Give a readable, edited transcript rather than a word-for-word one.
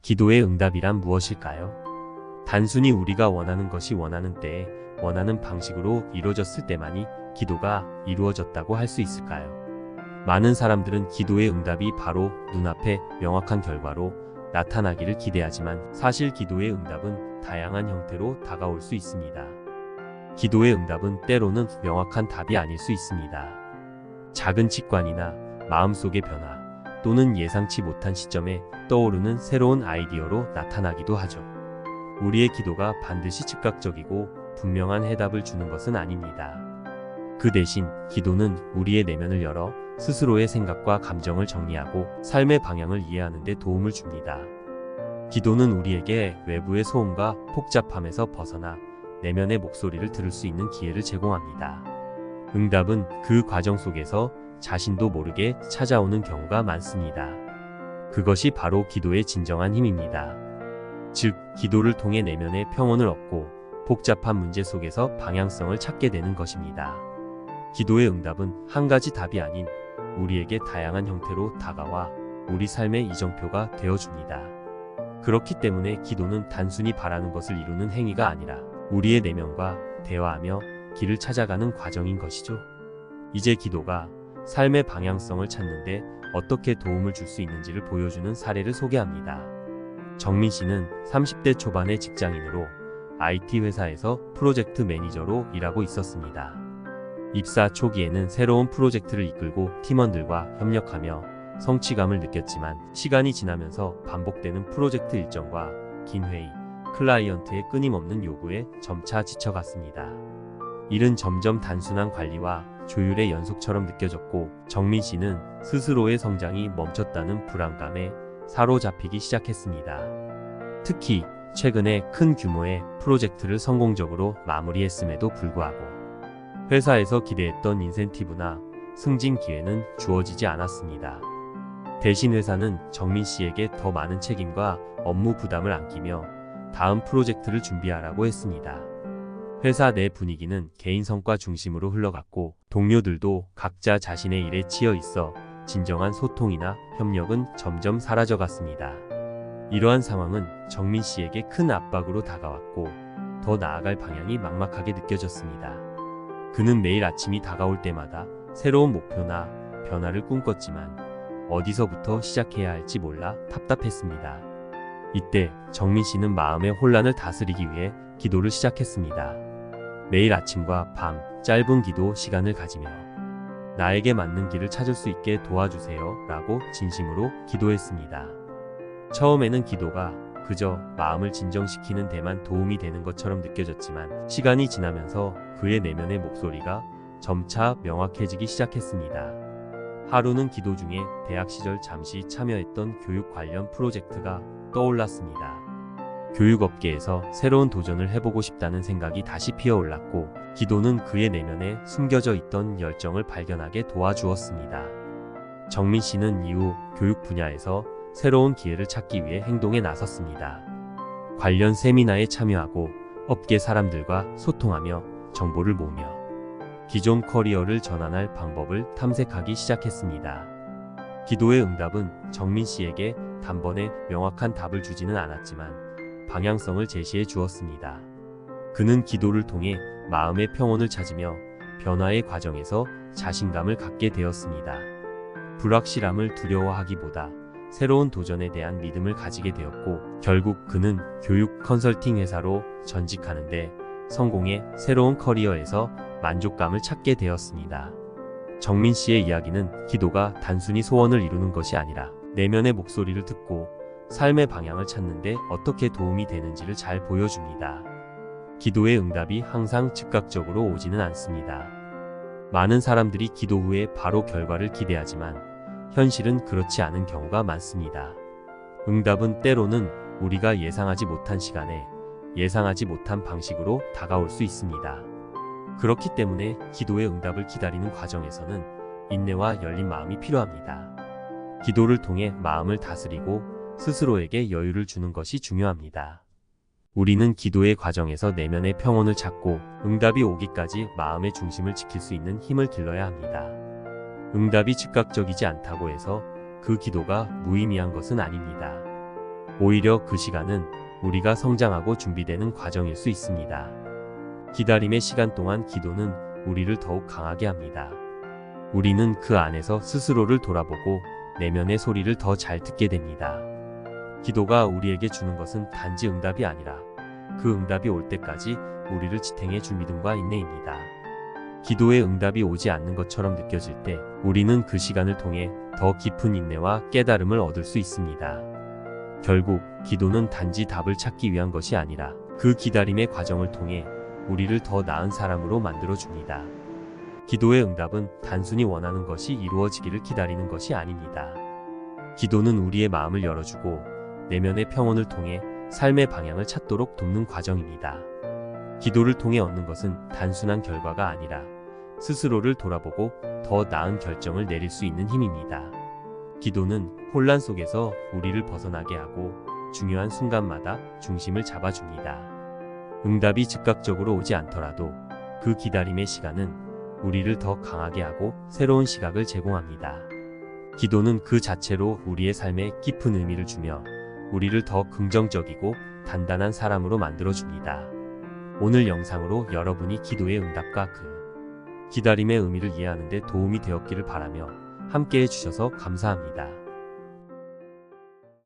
기도의 응답이란 무엇일까요? 단순히 우리가 원하는 것이 원하는 때에 원하는 방식으로 이루어졌을 때만이 기도가 이루어졌다고 할 수 있을까요? 많은 사람들은 기도의 응답이 바로 눈앞에 명확한 결과로 나타나기를 기대하지만 사실 기도의 응답은 다양한 형태로 다가올 수 있습니다. 기도의 응답은 때로는 명확한 답이 아닐 수 있습니다. 작은 직관이나 마음속의 변화 또는 예상치 못한 시점에 떠오르는 새로운 아이디어로 나타나기도 하죠. 우리의 기도가 반드시 즉각적이고 분명한 해답을 주는 것은 아닙니다. 그 대신 기도는 우리의 내면을 열어 스스로의 생각과 감정을 정리하고 삶의 방향을 이해하는 데 도움을 줍니다. 기도는 우리에게 외부의 소음과 복잡함에서 벗어나 내면의 목소리를 들을 수 있는 기회를 제공합니다. 응답은 그 과정 속에서 자신도 모르게 찾아오는 경우가 많습니다. 그것이 바로 기도의 진정한 힘입니다. 즉, 기도를 통해 내면의 평온을 얻고 복잡한 문제 속에서 방향성을 찾게 되는 것입니다. 기도의 응답은 한 가지 답이 아닌 우리에게 다양한 형태로 다가와 우리 삶의 이정표가 되어줍니다. 그렇기 때문에 기도는 단순히 바라는 것을 이루는 행위가 아니라 우리의 내면과 대화하며 길을 찾아가는 과정인 것이죠. 이제 기도가 삶의 방향성을 찾는데 어떻게 도움을 줄 수 있는지를 보여주는 사례를 소개합니다. 정민 씨는 30대 초반의 직장인으로 IT 회사에서 프로젝트 매니저로 일하고 있었습니다. 입사 초기에는 새로운 프로젝트를 이끌고 팀원들과 협력하며 성취감을 느꼈지만 시간이 지나면서 반복되는 프로젝트 일정과 긴 회의, 클라이언트의 끊임없는 요구에 점차 지쳐갔습니다. 일은 점점 단순한 관리와 조율의 연속처럼 느껴졌고 정민 씨는 스스로의 성장이 멈췄다는 불안감에 사로잡히기 시작했습니다. 특히 최근에 큰 규모의 프로젝트를 성공적으로 마무리했음에도 불구하고 회사에서 기대했던 인센티브나 승진 기회는 주어지지 않았습니다. 대신 회사는 정민 씨에게 더 많은 책임과 업무 부담을 안기며 다음 프로젝트를 준비하라고 했습니다. 회사 내 분위기는 개인 성과 중심으로 흘러갔고 동료들도 각자 자신의 일에 치여 있어 진정한 소통이나 협력은 점점 사라져갔습니다. 이러한 상황은 정민 씨에게 큰 압박으로 다가왔고 더 나아갈 방향이 막막하게 느껴졌습니다. 그는 매일 아침이 다가올 때마다 새로운 목표나 변화를 꿈꿨지만 어디서부터 시작해야 할지 몰라 답답했습니다. 이때 정민 씨는 마음의 혼란을 다스리기 위해 기도를 시작했습니다. 매일 아침과 밤 짧은 기도 시간을 가지며 나에게 맞는 길을 찾을 수 있게 도와주세요 라고 진심으로 기도했습니다. 처음에는 기도가 그저 마음을 진정시키는 데만 도움이 되는 것처럼 느껴졌지만 시간이 지나면서 그의 내면의 목소리가 점차 명확해지기 시작했습니다. 하루는 기도 중에 대학 시절 잠시 참여했던 교육 관련 프로젝트가 떠올랐습니다. 교육업계에서 새로운 도전을 해보고 싶다는 생각이 다시 피어올랐고 기도는 그의 내면에 숨겨져 있던 열정을 발견하게 도와주었습니다. 정민 씨는 이후 교육 분야에서 새로운 기회를 찾기 위해 행동에 나섰습니다. 관련 세미나에 참여하고 업계 사람들과 소통하며 정보를 모으며 기존 커리어를 전환할 방법을 탐색하기 시작했습니다. 기도의 응답은 정민 씨에게 단번에 명확한 답을 주지는 않았지만 방향성을 제시해 주었습니다. 그는 기도를 통해 마음의 평온을 찾으며 변화의 과정에서 자신감을 갖게 되었습니다. 불확실함을 두려워하기보다 새로운 도전에 대한 믿음을 가지게 되었고 결국 그는 교육 컨설팅 회사로 전직하는데 성공해 새로운 커리어에서 만족감을 찾게 되었습니다. 정민 씨의 이야기는 기도가 단순히 소원을 이루는 것이 아니라 내면의 목소리를 듣고 삶의 방향을 찾는데 어떻게 도움이 되는지를 잘 보여줍니다. 기도의 응답이 항상 즉각적으로 오지는 않습니다. 많은 사람들이 기도 후에 바로 결과를 기대하지만 현실은 그렇지 않은 경우가 많습니다. 응답은 때로는 우리가 예상하지 못한 시간에 예상하지 못한 방식으로 다가올 수 있습니다. 그렇기 때문에 기도의 응답을 기다리는 과정에서는 인내와 열린 마음이 필요합니다. 기도를 통해 마음을 다스리고 스스로에게 여유를 주는 것이 중요합니다. 우리는 기도의 과정에서 내면의 평온을 찾고 응답이 오기까지 마음의 중심을 지킬 수 있는 힘을 길러야 합니다. 응답이 즉각적이지 않다고 해서 그 기도가 무의미한 것은 아닙니다. 오히려 그 시간은 우리가 성장하고 준비되는 과정일 수 있습니다. 기다림의 시간 동안 기도는 우리를 더욱 강하게 합니다. 우리는 그 안에서 스스로를 돌아보고 내면의 소리를 더 잘 듣게 됩니다. 기도가 우리에게 주는 것은 단지 응답이 아니라 그 응답이 올 때까지 우리를 지탱해 줄 믿음과 인내입니다. 기도의 응답이 오지 않는 것처럼 느껴질 때 우리는 그 시간을 통해 더 깊은 인내와 깨달음을 얻을 수 있습니다. 결국 기도는 단지 답을 찾기 위한 것이 아니라 그 기다림의 과정을 통해 우리를 더 나은 사람으로 만들어 줍니다. 기도의 응답은 단순히 원하는 것이 이루어지기를 기다리는 것이 아닙니다. 기도는 우리의 마음을 열어주고 내면의 평온을 통해 삶의 방향을 찾도록 돕는 과정입니다. 기도를 통해 얻는 것은 단순한 결과가 아니라 스스로를 돌아보고 더 나은 결정을 내릴 수 있는 힘입니다. 기도는 혼란 속에서 우리를 벗어나게 하고 중요한 순간마다 중심을 잡아줍니다. 응답이 즉각적으로 오지 않더라도 그 기다림의 시간은 우리를 더 강하게 하고 새로운 시각을 제공합니다. 기도는 그 자체로 우리의 삶에 깊은 의미를 주며 우리를 더 긍정적이고 단단한 사람으로 만들어줍니다. 오늘 영상으로 여러분이 기도의 응답과 그 기다림의 의미를 이해하는 데 도움이 되었기를 바라며 함께 해주셔서 감사합니다.